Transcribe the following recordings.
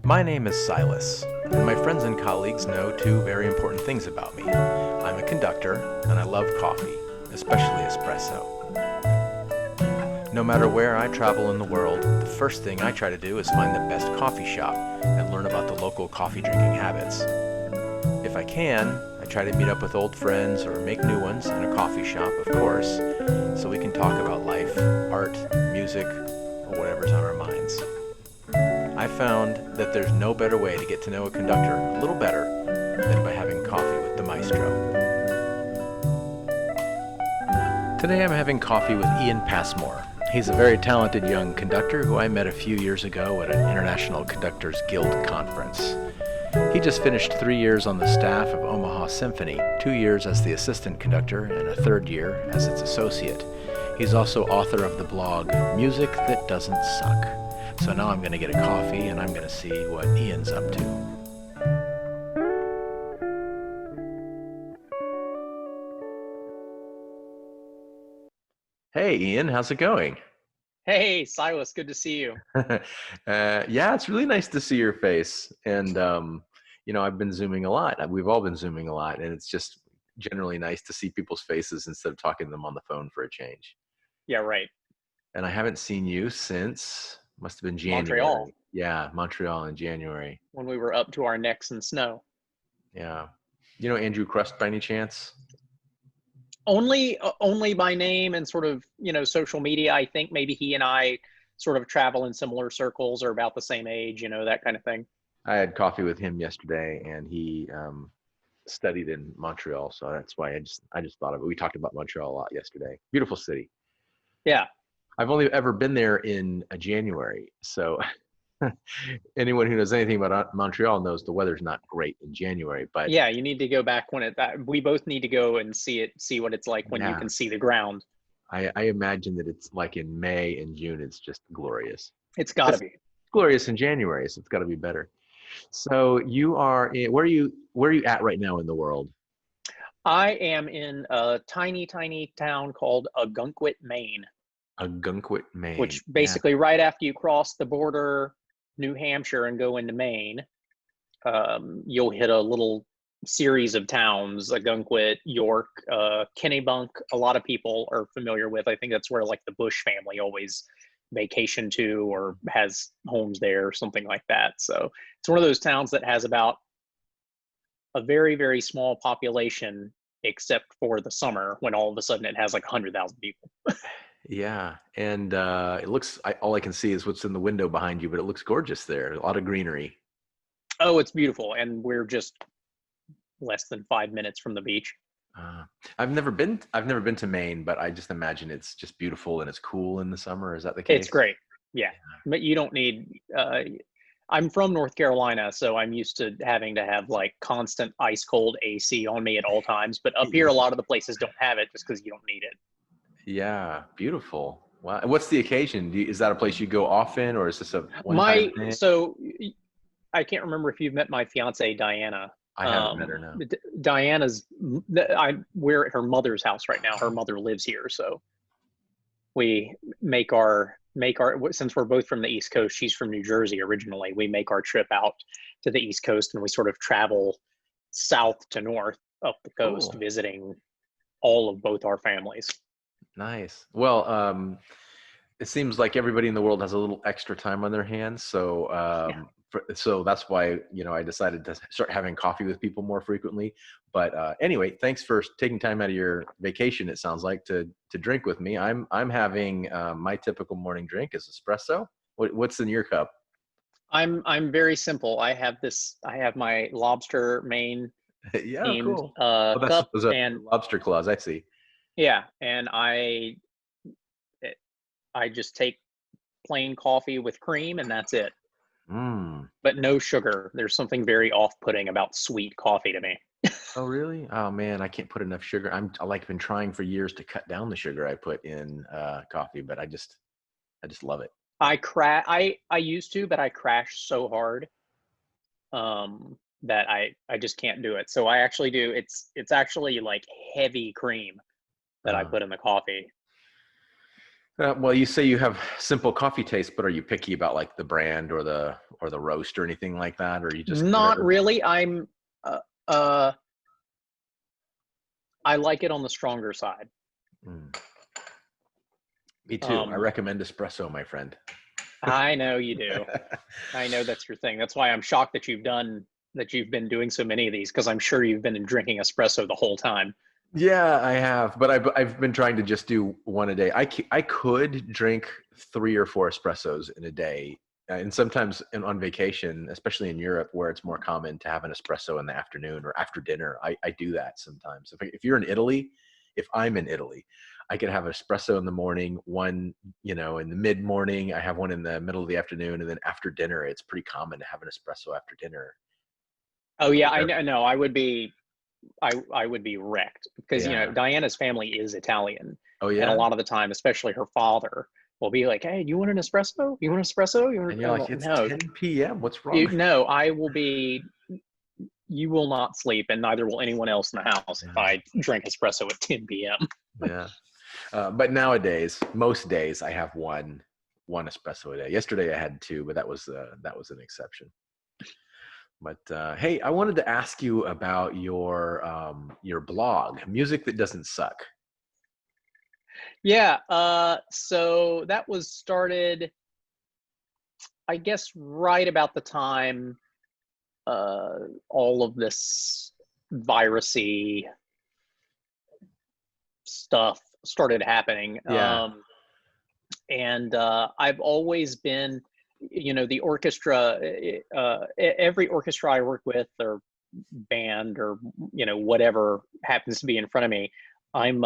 My name is Silas, and my friends and colleagues know two very important things about me. I'm a conductor, and I love coffee, especially espresso. No matter where I travel in the world, the first thing I try to do is find the best coffee shop and learn about the local coffee drinking habits. If I can, I try to meet up with old friends or make new ones in a coffee shop, of course, so we can talk about life, art, music, or whatever's on our minds. I found that there's no better way to get to know a conductor a little better than by having coffee with the maestro. Today I'm having coffee with Ian Passmore. He's a very talented young conductor who I met a few years ago at an International Conductors Guild conference. He just finished 3 years on the staff of Omaha Symphony, 2 years as the assistant conductor and a third year as its associate. He's also author of the blog Music That Doesn't Suck. So now I'm going to get a coffee and I'm going to see what Ian's up to. Hey Ian, how's it going? Hey, Silas, good to see you. Yeah, it's really nice to see your face. And, I've been Zooming a lot. We've all been Zooming a lot. And it's just generally nice to see people's faces instead of talking to them on the phone for a change. Yeah, right. And I haven't seen you since, must have been Montreal, January. Yeah, Montreal in January. when we were up to our necks in snow. Yeah. You know Andrew Crust by any chance? Only by name and sort of, social media. I think maybe he and I sort of travel in similar circles or about the same age, that kind of thing. I had coffee with him yesterday, and he studied in Montreal, so that's why I just thought of it. We talked about Montreal a lot yesterday. Beautiful city. Yeah. I've only ever been there in January, so anyone who knows anything about Montreal knows the weather's not great in January. But Yeah, you need to go back we both need to go and see what it's like when you yeah, can see the ground. I imagine that it's like in May and June, it's just glorious. It's got to It's be. glorious in January, so it's got to be better. So you are where are you at right now in the world? I am in a tiny, tiny town called Agunquit, Maine, Gunquit, Maine. which Yeah. basically right after you cross the border, New Hampshire, and go into Maine, you'll hit a little series of towns: Agunquit, York, Kennebunk. A lot of people are familiar with. I think that's where like the Bush family always vacation to or has homes there, or something like that. So it's one of those towns that has about a very, very small population, except for the summer when all of a sudden it has like 100,000 people. Yeah, and it looks. All I can see is what's in the window behind you, but it looks gorgeous there. A lot of greenery. Oh, it's beautiful. And we're just less than 5 minutes from the beach. Uh, I've never been to Maine, but I just imagine it's just beautiful and it's cool in the summer. Is that the It's case? great. Yeah. But you don't need, I'm from North Carolina, so I'm used to having to have like constant ice cold AC on me at all times. But up here, Yeah. a lot of the places don't have it just because you don't need it. Yeah, beautiful. Wow. And what's the occasion? Is that a place you go often, or is this a one-time My, thing? so I can't remember if you've met my fiance, Diana. I haven't met her now. Diana's, we're at her mother's house right now. Her mother lives here. So we make our since we're both from the East Coast, she's from New Jersey originally. We make our trip out to the East Coast and we sort of travel south to north up the coast, Cool. visiting all of both our families. Nice. Well, it seems like everybody in the world has a little extra time on their hands, so Yeah. so that's why I decided to start having coffee with people more frequently. But anyway, thanks for taking time out of your vacation. It sounds like to drink with me. I'm having my typical morning drink is espresso. What's in your cup? I'm very simple. I have my lobster main Yeah, themed cool. Oh, that's cup, those are and lobster claws. I see. yeah, and I just take plain coffee with cream and that's it. Mm. But no sugar. There's something very off-putting about sweet coffee to me. Oh, really? Oh man, I can't put enough sugar. I like been trying for years to cut down the sugar I put in coffee, but I just love it. I used to, but I crashed so hard that I just can't do it. So I actually do. It's actually like heavy cream that I Uh, put in the coffee. Well, you say you have simple coffee taste, but are you picky about like the brand or the roast or anything like that, or you just Not whatever? really. Uh, uh, I like it on the stronger side. Mm, me too. I Um, recommend espresso, my friend. I know you do. I know that's your thing. That's why I'm shocked that you've been doing so many of these, because I'm sure you've been drinking espresso the whole time. Yeah, I have, but I've been trying to just do one a day. I could drink 3 or 4 espressos in a day, and sometimes on vacation, especially in Europe, where it's more common to have an espresso in the afternoon or after dinner. I do that sometimes. If you're in Italy, if I'm in Italy, I could have an espresso in the morning, one in the mid morning. I have one in the middle of the afternoon, and then after dinner, it's pretty common to have an espresso after dinner. Oh yeah, I Whatever. know. No, I would be wrecked, because Yeah. Diana's family is Italian, Oh and a yeah. lot of the time, especially her father, will be like, "Hey, do you want an espresso? You want an espresso? You want?" And you're like, it's No, 10 p.m. What's wrong? no, I will be. You will not sleep, and neither will anyone else in the house if Yeah. I drink espresso at 10 p.m. Yeah. But nowadays, most days I have one espresso a day. Yesterday I had 2, but that was an exception. But hey, I wanted to ask you about your blog, Music That Doesn't Suck. Yeah, so that was started, I guess, right about the time all of this virusy stuff started happening. Yeah. And I've always been, the orchestra, every orchestra I work with, or band, or whatever happens to be in front of me, I'm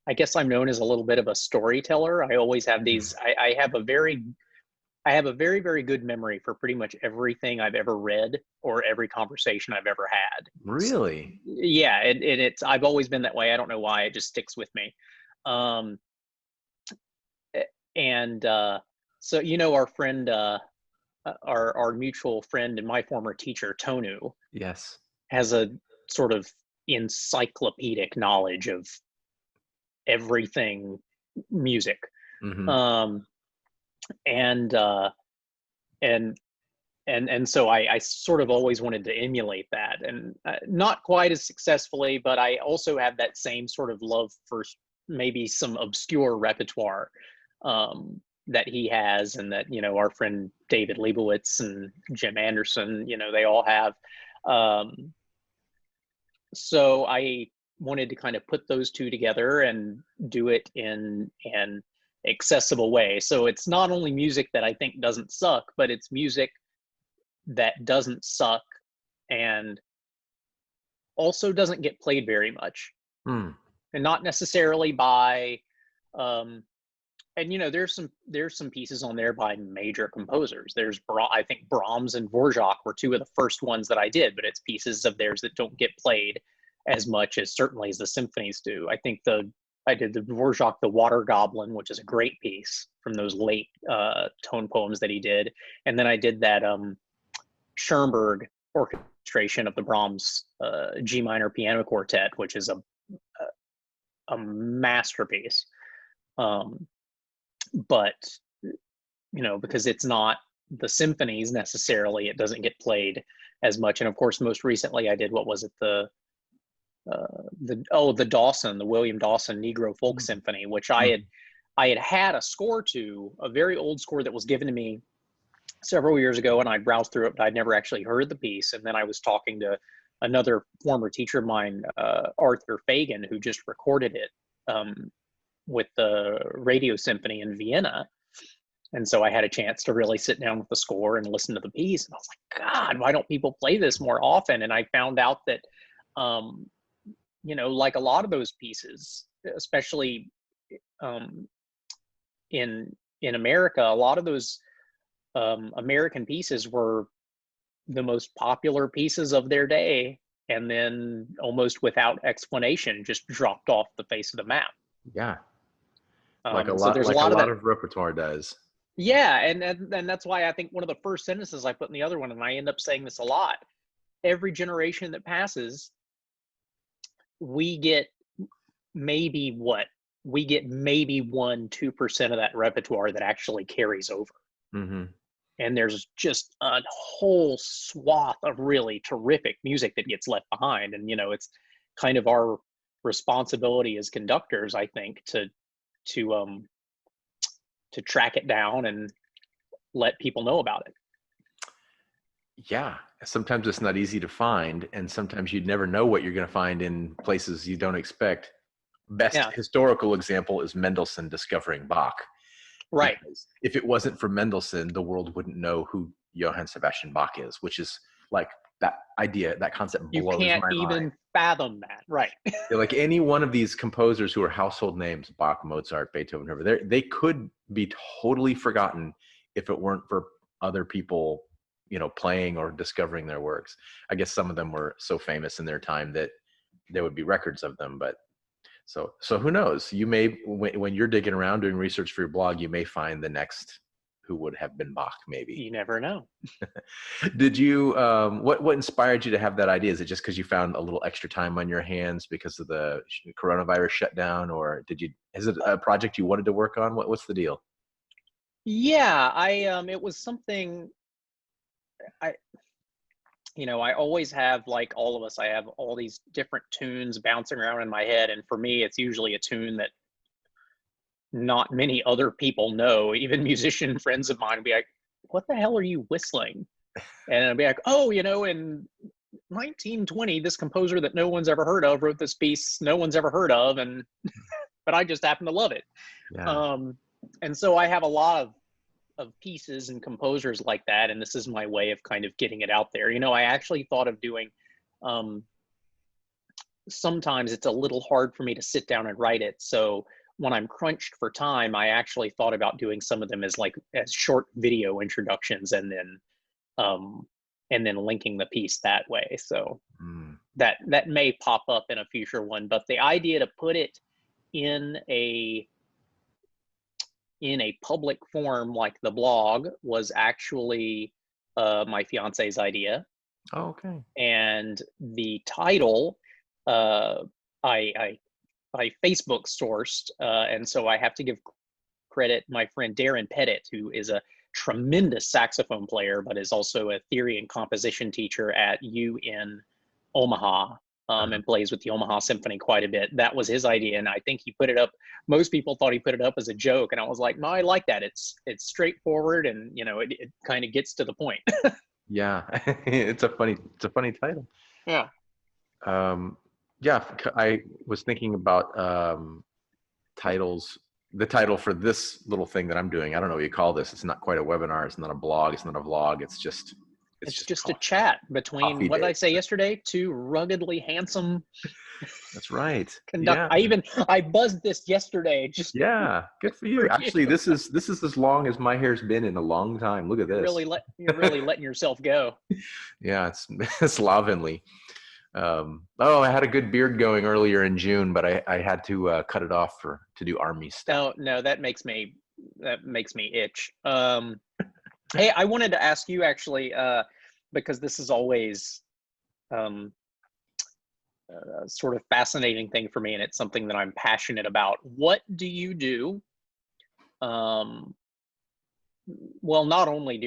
I guess I'm known as a little bit of a storyteller. I always have Mm. these. I have a very, very good memory for pretty much everything I've ever read or every conversation I've ever had. Really? Yeah, and it's I've always been that way. I don't know why. It just sticks with me. Um, and so our friend, our mutual friend and my former teacher, Tonu, Yes. has a sort of encyclopedic knowledge of everything music. Mm-hmm. Um, and and so I sort of always wanted to emulate that, and not quite as successfully, but I also have that same sort of love for maybe some obscure repertoire that he has, and that our friend David Leibowitz and Jim Anderson, they all have. Um, so I wanted to kind of put those two together and do it in an accessible way. So it's not only music that I think doesn't suck, but it's music that doesn't suck and also doesn't get played very much, Hmm. and not necessarily by um and there's some pieces on there by major composers. I think Brahms and Dvorak were two of the first ones that I did, but it's pieces of theirs that don't get played as much as certainly as the symphonies do. I did the Dvorak, the Water Goblin, which is a great piece from those late tone poems that he did, and then I did that Schoenberg orchestration of the Brahms G minor piano quartet, which is a masterpiece. Um, but because it's not the symphonies necessarily, it doesn't get played as much. And of course, most recently, I did, what was it, the Dawson, the William Dawson Negro Folk Symphony, which I had a score to, a very old score that was given to me several years ago, and I browsed through it, but I'd never actually heard the piece. And then I was talking to another former teacher of mine, Arthur Fagan, who just recorded it with the Radio Symphony in Vienna. And so I had a chance to really sit down with the score and listen to the piece. And I was like, God, why don't people play this more often? And I found out that, like a lot of those pieces, especially um, in America, a lot of those American pieces were the most popular pieces of their day, and then almost without explanation just dropped off the face of the map. Yeah. So there's a Like a lot of lot that. of repertoire does. Yeah, and that's why I think one of the first sentences I put in the other one, and I end up saying this a lot, every generation that passes, we get maybe what we get maybe 1-2% of that repertoire that actually carries over. Mm-hmm. And there's just a whole swath of really terrific music that gets left behind. And, it's kind of our responsibility as conductors, I think, to track it down and let people know about it. Yeah, sometimes it's not easy to find, and sometimes you'd never know what you're going to find in places you don't expect. Best Yeah. historical example is Mendelssohn discovering Bach. Right. Because if it wasn't for Mendelssohn, the world wouldn't know who Johann Sebastian Bach is, which is like that idea, that concept You blows can't my mind. even fathom that. Right. Like any one of these composers who are household names, Bach, Mozart, Beethoven, whoever, they could be totally forgotten if it weren't for other people, playing or discovering their works. I guess some of them were so famous in their time that there would be records of them, but so who knows? You may, when you're digging around doing research for your blog, you may find the next who would have been Bach, maybe. You never know. Did you, what inspired you to have that idea? Is it just because you found a little extra time on your hands because of the coronavirus shutdown, or is it a project you wanted to work on? What's the deal? Yeah, it was something I I always have, like all of us, I have all these different tunes bouncing around in my head. And for me, it's usually a tune that not many other people know. Even musician friends of mine would be like, "What the hell are you whistling?" And I'd be like, "Oh, in 1920, this composer that no one's ever heard of wrote this piece no one's ever heard of, and but I just happen to love it." Yeah. And so I have a lot of pieces and composers like that, and this is my way of kind of getting it out there. I actually thought of doing, sometimes it's a little hard for me to sit down and write it, so when I'm crunched for time, I actually thought about doing some of them as short video introductions, um and then linking the piece that way. So that may pop up in a future one, but the idea to put it in a public form like the blog was actually my fiance's idea. Oh, okay. And the title, uh, I Facebook sourced, and so I have to give credit my friend Darren Pettit, who is a tremendous saxophone player, but is also a theory and composition teacher at in Omaha, and plays with the Omaha Symphony quite a bit. That was his idea, and I think he put it up. Most people thought he put it up as a joke, and I was like, no, I like that. It's straightforward, and it kind of gets to the point. Yeah, it's a funny title. Yeah. Yeah, I was thinking about titles. The title for this little thing that I'm doing, I don't know what you call this. It's not quite a webinar. It's not a blog. It's not a vlog. It's just a chat between, what did I say yesterday? Two ruggedly handsome. That's right. Yeah. I buzzed this yesterday. Yeah, good for you. Actually, this is as long as my hair's been in a long time. Look at this. You're really letting yourself go. Yeah, it's slovenly. I had a good beard going earlier in June, but I had to cut it off to do Army stuff. No, that makes me itch. Hey, I wanted to ask you actually, because this is always sort of fascinating thing for me, and it's something that I'm passionate about. What do you do? Well, not only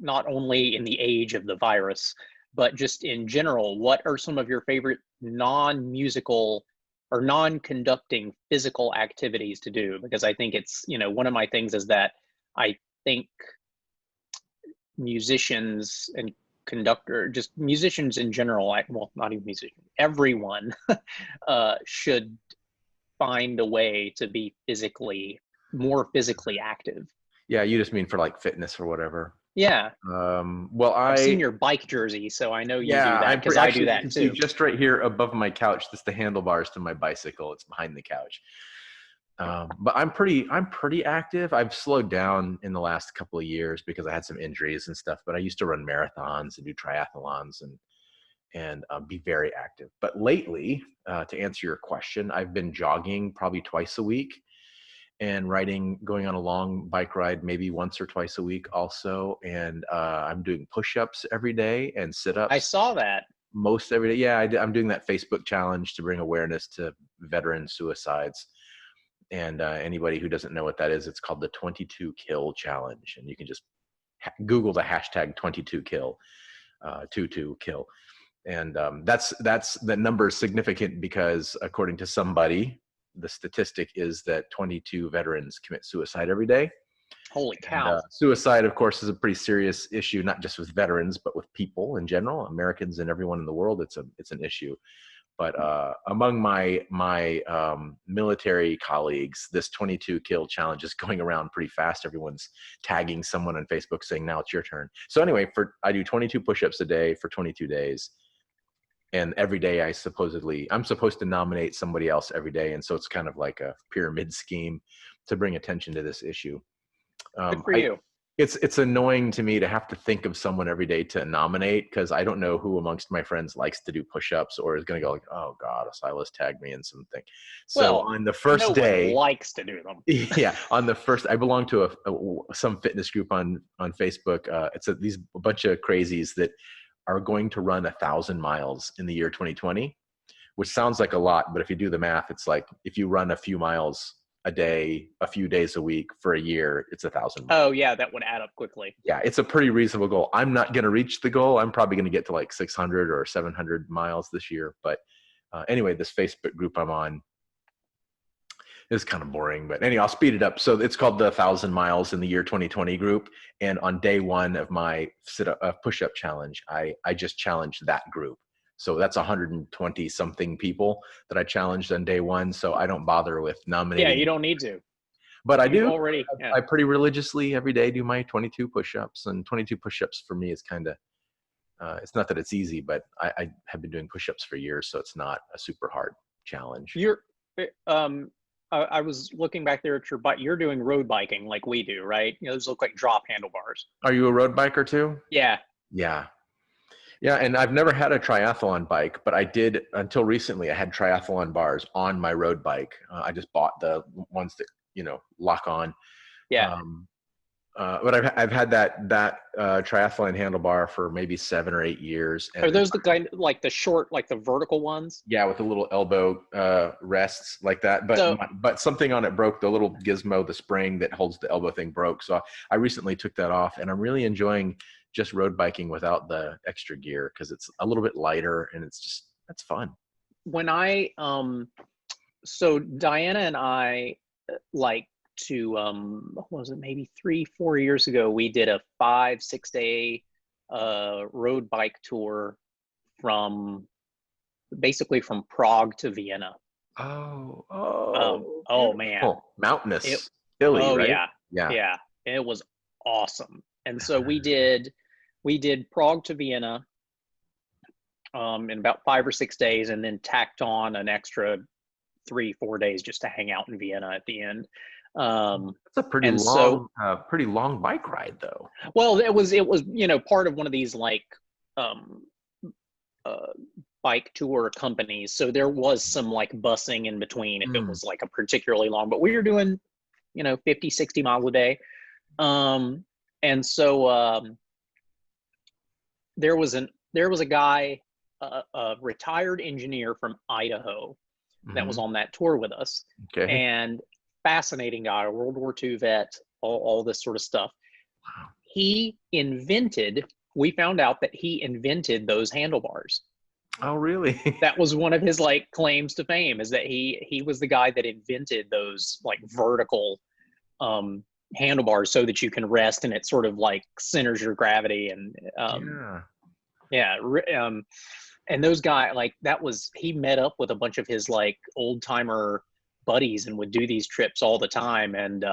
not only in the age of the virus, but just in general, what are some of your favorite non-musical or non-conducting physical activities to do? Because I think it's, one of my things is that I think musicians and just musicians in general, well, not even musicians, everyone should find a way to be more physically active. Yeah, you just mean for like fitness or whatever. Yeah. Well, I've seen your bike jersey, so I know you do that, because I do that too. See just right here above my couch, that's the handlebars to my bicycle. It's behind the couch. But I'm pretty active. I've slowed down in the last couple of years because I had some injuries and stuff, but I used to run marathons and do triathlons and be very active. But lately, to answer your question, I've been jogging probably twice a week, and going on a long bike ride maybe once or twice a week also. And I'm doing push-ups every day and sit-ups. I saw that. most every day. Yeah, I'm doing that Facebook challenge to bring awareness to veteran suicides. And anybody who doesn't know what that is, it's called the 22 Kill Challenge. And you can just Google the hashtag 22 Kill, 22 Kill. And that's the number is significant because according to somebody, the statistic is that 22 veterans commit suicide every day. Holy And cow. suicide, of course, is a pretty serious issue, not just with veterans, but with people in general, Americans and everyone in the world. It's an issue. But among my military colleagues, this 22 kill challenge is going around pretty fast. Everyone's tagging someone on Facebook saying, now it's your turn. So anyway, I do 22 push-ups a day for 22 days. And every day I'm supposed to nominate somebody else every day. And so it's kind of like a pyramid scheme to bring attention to this issue. Good for you. It's annoying to me to have to think of someone every day to nominate, because I don't know who amongst my friends likes to do push-ups or is going to go like, oh God, Silas tagged me in something. So on the first day, likes to do them. Yeah, on the first, I belong to some fitness group on Facebook. It's a bunch of crazies that are going to run 1,000 miles in the year 2020, which sounds like a lot, but if you do the math, it's like if you run a few miles a day, a few days a week for a year, it's 1,000 miles. Oh yeah, that would add up quickly. Yeah, it's a pretty reasonable goal. I'm not going to reach the goal. I'm probably going to get to like 600 or 700 miles this year. But anyway, this Facebook group I'm on is kind of boring. But anyway, I'll speed it up. So it's called the 1,000 Miles in the Year 2020 group. And on day one of my push-up challenge, I just challenged that group. So that's 120 something people that I challenged on day one. So I don't bother with nominating. Yeah, you don't need to. But I do. I pretty religiously every day do my 22 push-ups, and 22 push-ups for me is kind of, it's not that it's easy, but I have been doing push-ups for years, so it's not a super hard challenge. I was looking back there at your bike. You're doing road biking like we do, right? Those look like drop handlebars. Are you a road biker too? Yeah. Yeah. Yeah, and I've never had a triathlon bike, but I did until recently. I had triathlon bars on my road bike. I just bought the ones that lock on. Yeah. But I've had that triathlon handlebar for maybe 7 or 8 years. Are those the kind like the short, like the vertical ones? Yeah, with the little elbow rests like that. But something on it broke. The little gizmo, the spring that holds the elbow thing broke. So I recently took that off, and I'm really enjoying just road biking without the extra gear because it's a little bit lighter and that's fun. When so Diana and I like to what was it, maybe 3-4 years ago, we did a 5-6 day road bike tour basically from Prague to Vienna. Oh man, mountainous, hilly, right? Yeah, it was awesome. And so we did Prague to Vienna in about 5 or 6 days, and then tacked on an extra 3-4 days just to hang out in Vienna at the end. That's a pretty long bike ride, though. Well, it was part of one of these like bike tour companies, so there was some like busing in between if it was like a particularly long. But we were doing 50-60 miles a day, and so there was a guy, a retired engineer from Idaho, that was on that tour with us. Okay. And fascinating guy, World War II vet, all this sort of stuff. Wow. We found out that he invented those handlebars. Oh, really? That was one of his like claims to fame, is that he was the guy that invented those like vertical handlebars so that you can rest and it sort of like centers your gravity. And and those guys, like, he met up with a bunch of his like old timer buddies and would do these trips all the time. And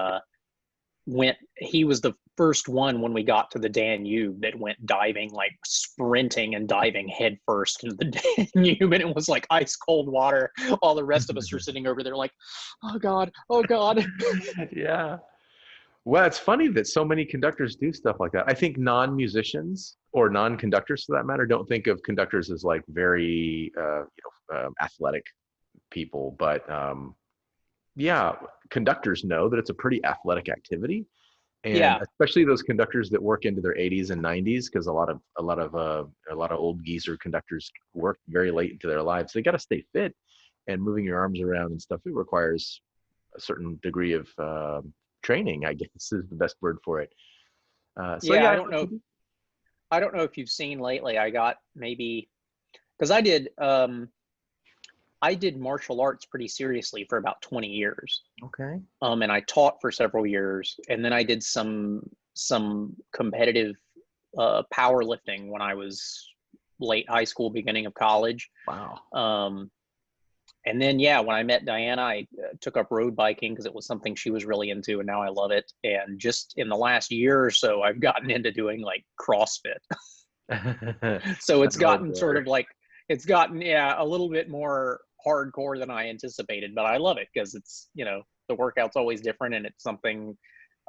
he was the first one when we got to the Danube that went diving, like sprinting and diving head first into the Danube. And it was like ice cold water. All the rest of us are sitting over there like, oh God. Yeah. Well, it's funny that so many conductors do stuff like that. I think non-musicians or non-conductors, for that matter, don't think of conductors as like very athletic people. But conductors know that it's a pretty athletic activity. And Yeah. especially those conductors that work into their 80s and 90s, because a lot of old geezer conductors work very late into their lives. They got to stay fit, and moving your arms around and stuff. It requires a certain degree of training, I guess is the best word for it. So Yeah, yeah, I I don't like to know. do. I don't know if you've seen lately. I got maybe because I did martial arts pretty seriously for about 20 years. Okay. And I taught for several years, and then I did some competitive powerlifting when I was late high school, beginning of college. Wow. Um, and then yeah, when I met Diana, I took up road biking because it was something she was really into, and now I love it. And just in the last year or so, I've gotten into doing like CrossFit. So it's Oh gotten sort boy. of like it's gotten yeah a little bit more hardcore than I anticipated, but I love it because it's the workout's always different, and it's something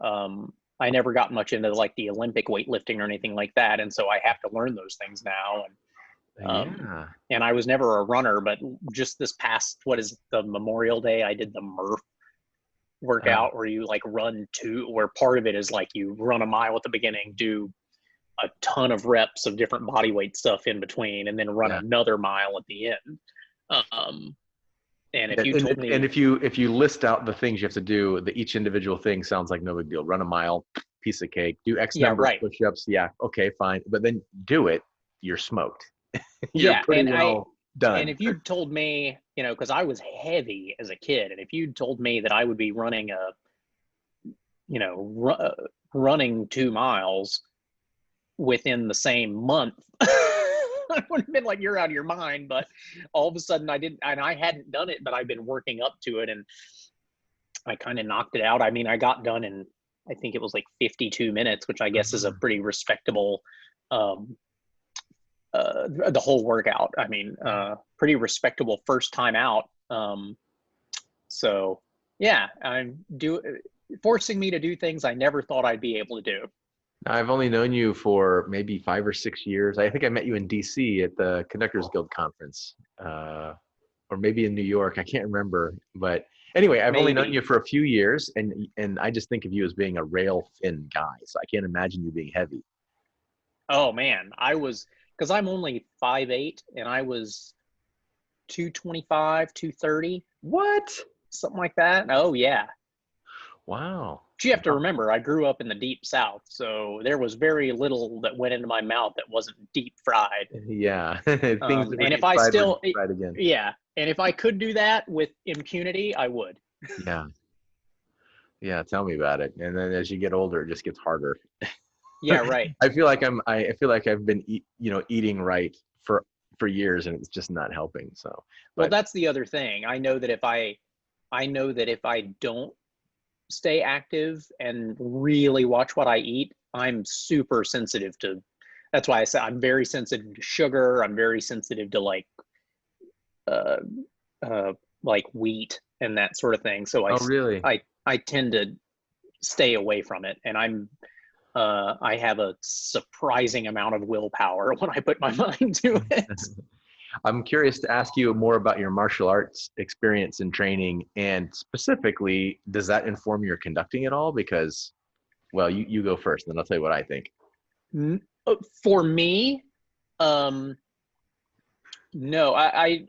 I never got much into like the Olympic weightlifting or anything like that, and so I have to learn those things now. Yeah. And I was never a runner, but just this past what is the Memorial Day, I did the Murph Uh, workout where you like where part of it is like you run a mile at the beginning, do a ton of reps of different body weight stuff in between, and then run yeah. another mile at the end. Um, and if And, you and told and me, if you list out the things you have to do, each individual thing sounds like no big deal. Run a mile, piece of cake. Do X yeah, number of right, push-ups. Yeah, okay, fine. But then do it. You're smoked. You're yeah, pretty well and done. if you'd told me, because I was heavy as a kid, and if you'd told me that I would be running you know, running 2 miles within the same month, I would have been like, "You're out of your mind." But all of a sudden, I didn't, and I hadn't done it, but I've been working up to it, and I kind of knocked it out. I mean, I got done in, I think it was like 52 minutes, which I guess is a pretty respectable, um, the whole workout. I mean, pretty respectable first time out. So yeah, forcing me to do things I never thought I'd be able to do. I've only known you for maybe 5 or 6 years. I think I met you in DC at the Conductors Guild conference, or maybe in New York. I can't remember. But anyway, I've only known Maybe. you for a few years, and I just think of you as being a rail thin guy. So I can't imagine you being heavy. Oh man, I was because I'm only 5'8", and I was 225, 230, What? something like that. Oh yeah. Wow. But you have to Wow. remember, I grew up in the deep South, so there was very little that went into my mouth that wasn't deep fried. Yeah. Things that were And if deep I fried were still, deep fried again. yeah, and if I could do that with impunity, I would. Yeah. Yeah. Tell me about it. And then as you get older, it just gets harder. Yeah, right. I feel like I've been eating right for years, and it's just not helping. So, Well, but that's the other thing. I know that if I don't stay active and really watch what I eat, I'm super sensitive to. That's why I said I'm very sensitive to sugar. I'm very sensitive to uh, uh, like wheat and that sort of thing. So oh really? I tend to stay away from it, and I have a surprising amount of willpower when I put my mind to it. I'm curious to ask you more about your martial arts experience and training, and specifically, does that inform your conducting at all? Because, well, you go first, and then I'll tell you what I think. For me, um, no, I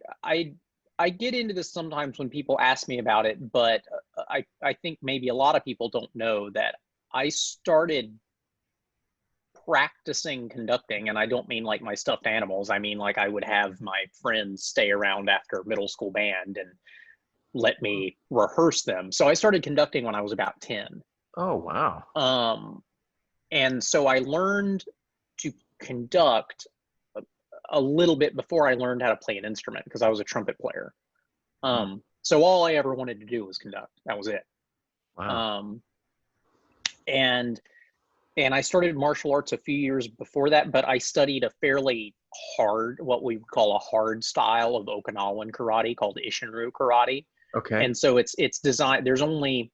get into this sometimes when people ask me about it, but I think maybe a lot of people don't know that I started practicing conducting, and I don't mean like my stuffed animals. I mean like I would have my friends stay around after middle school band and let me rehearse them. So I started conducting when I was about 10. Oh wow. Um, and so I learned to conduct a little bit before I learned how to play an instrument because I was a trumpet player. So all I ever wanted to do was conduct. That was it. Wow. Um, and I started martial arts a few years before that, but I studied a fairly hard, what we would call a hard style of Okinawan karate called Ishinryu karate. Okay. And so it's designed. There's only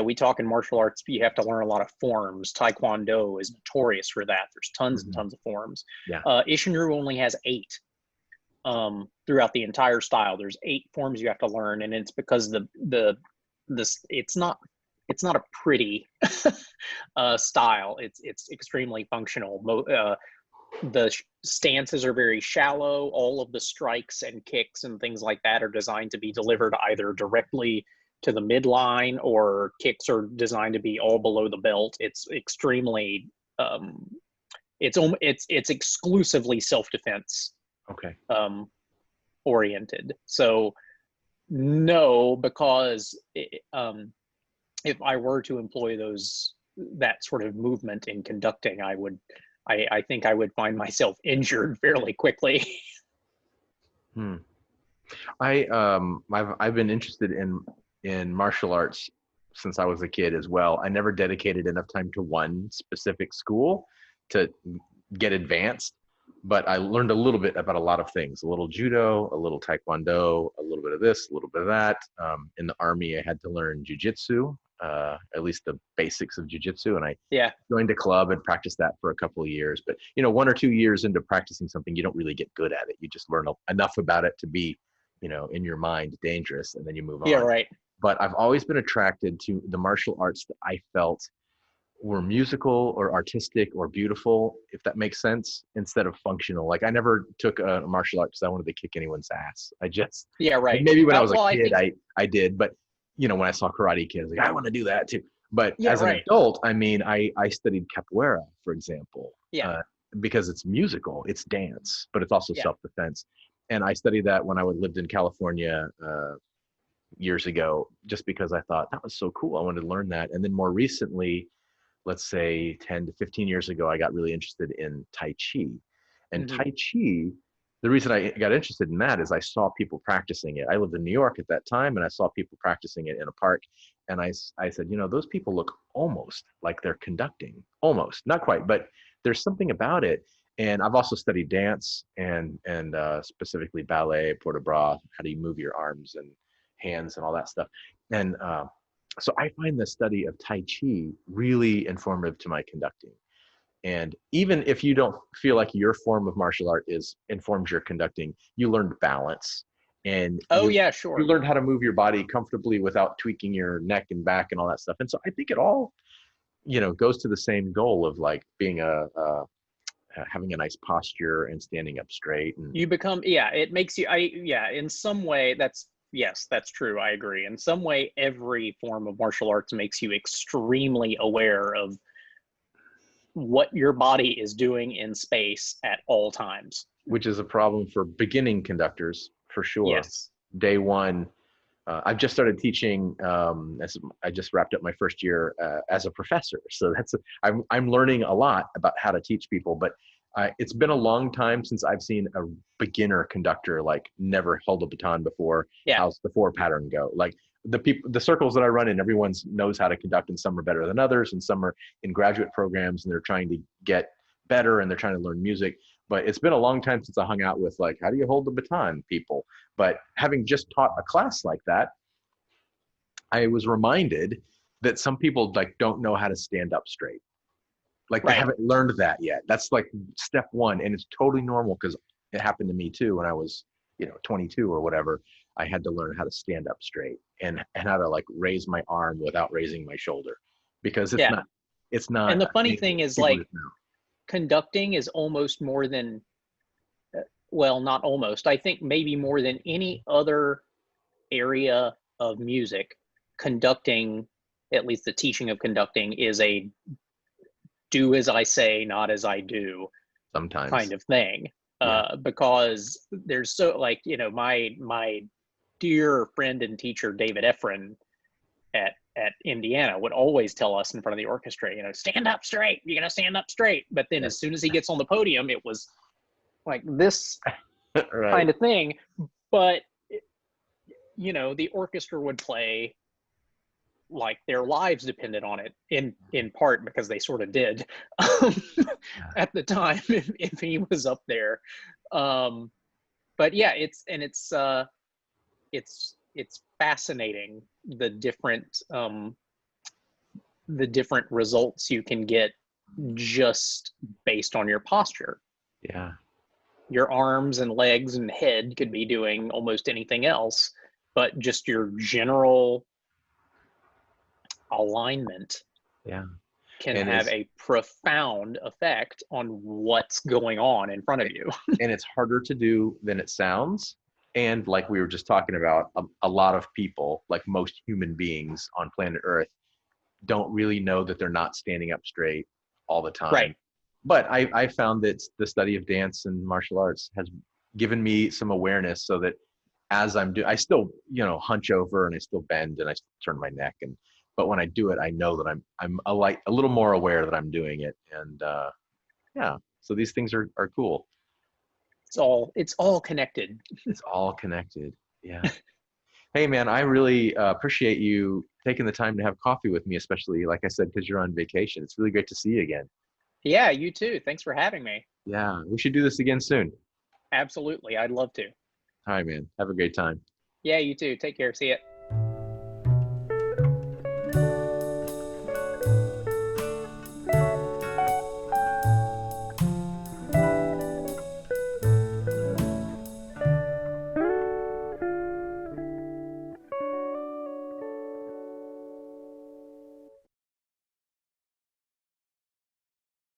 we talk in martial arts, you have to learn a lot of forms. Taekwondo is notorious for that. There's tons and Mhm. tons of forms. Yeah. Ishinryu only has 8 throughout the entire style. There's 8 forms you have to learn, and it's because it's not. it's not a pretty style. It's extremely functional. The stances are very shallow. All of the strikes and kicks and things like that are designed to be delivered either directly to the midline, or kicks are designed to be all below the belt. It's extremely it's exclusively self-defense Okay. oriented. So no, because if I were to employ that sort of movement in conducting, I think I would find myself injured fairly quickly. I've been interested in martial arts since I was a kid as well. I never dedicated enough time to one specific school to get advanced, but I learned a little bit about a lot of things, a little judo, a little taekwondo, a little bit of this, a little bit of that. In the Army, I had to learn jujitsu, at least the basics of jujitsu. And I joined a club and practiced that for a couple of years. But, 1 or 2 years into practicing something, you don't really get good at it. You just learn enough about it to be, in your mind, dangerous, and then you move on. Yeah, right. But I've always been attracted to the martial arts that I felt were musical or artistic or beautiful, if that makes sense, instead of functional. Like, I never took a martial art because I wanted to kick anyone's ass. Yeah, right. Maybe when I was a kid, I did, but when I saw Karate Kid, I was like, I want to do that too. But as an adult, I studied capoeira, for example, because it's musical, it's dance, but it's also self-defense. And I studied that when I lived in California years ago, just because I thought that was so cool. I wanted to learn that. And then more recently, let's say 10 to 15 years ago, I got really interested in Tai Chi. And Tai Chi, the reason I got interested in that is I saw people practicing it. I lived in New York at that time, and I saw people practicing it in a park. And I said, those people look almost like they're conducting. Almost, not quite, but there's something about it. And I've also studied dance and specifically ballet, port de bras, how do you move your arms and hands and all that stuff. And so I find the study of Tai Chi really informative to my conducting. And even if you don't feel like your form of martial art informs your conducting, you learned balance. And you learned how to move your body comfortably without tweaking your neck and back and all that stuff. And so I think it all, goes to the same goal of like being having a nice posture and standing up straight. And you become, it makes you, in some way that's true. I agree. In some way, every form of martial arts makes you extremely aware of what your body is doing in space at all times. Which is a problem for beginning conductors, for sure. Yes. Day one, I've just started teaching. I just wrapped up my first year as a professor, so I'm learning a lot about how to teach people. But it's been a long time since I've seen a beginner conductor like never held a baton before. How's the 4 pattern go? Like the circles that I run in, everyone knows how to conduct, and some are better than others, and some are in graduate programs and they're trying to get better and they're trying to learn music. But it's been a long time since I hung out with like, how do you hold the baton people? But having just taught a class like that, I was reminded that some people like don't know how to stand up straight. Like they haven't learned that yet. That's like step one. And it's totally normal because it happened to me too when I was, 22 or whatever. I had to learn how to stand up straight and how to like raise my arm without raising my shoulder, because it's not. And the funny thing is like conducting is almost more than, well, not almost, I think maybe more than any other area of music, conducting, at least the teaching of conducting, is a do as I say, not as I do sometimes kind of thing. Because there's so like, my dear friend and teacher, David Efren at Indiana, would always tell us in front of the orchestra, stand up straight, you're going to stand up straight. But then as soon as he gets on the podium, it was like this kind of thing. But, the orchestra would play like their lives depended on it, in part because they sort of did at the time if he was up there. But yeah, it's fascinating the different results you can get just based on your posture. Yeah. Your arms and legs and head could be doing almost anything else, but just your general alignment Yeah. can And have is a profound effect on what's going on in front of you. and it's harder to do than it sounds. And like we were just talking about, a lot of people, like most human beings on planet Earth, don't really know that they're not standing up straight all the Right. time. But I found that the study of dance and martial arts has given me some awareness so that as I'm doing, I still, hunch over and I still bend and I still turn my neck. But when I do it, I know that I'm a little more aware that I'm doing it. And yeah, so these things are cool. It's all connected. It's all connected. Yeah. Hey, man, I really appreciate you taking the time to have coffee with me, especially, like I said, because you're on vacation. It's really great to see you again. Yeah, you too. Thanks for having me. Yeah, we should do this again soon. Absolutely. I'd love to. All right, man. Have a great time. Yeah, you too. Take care. See ya.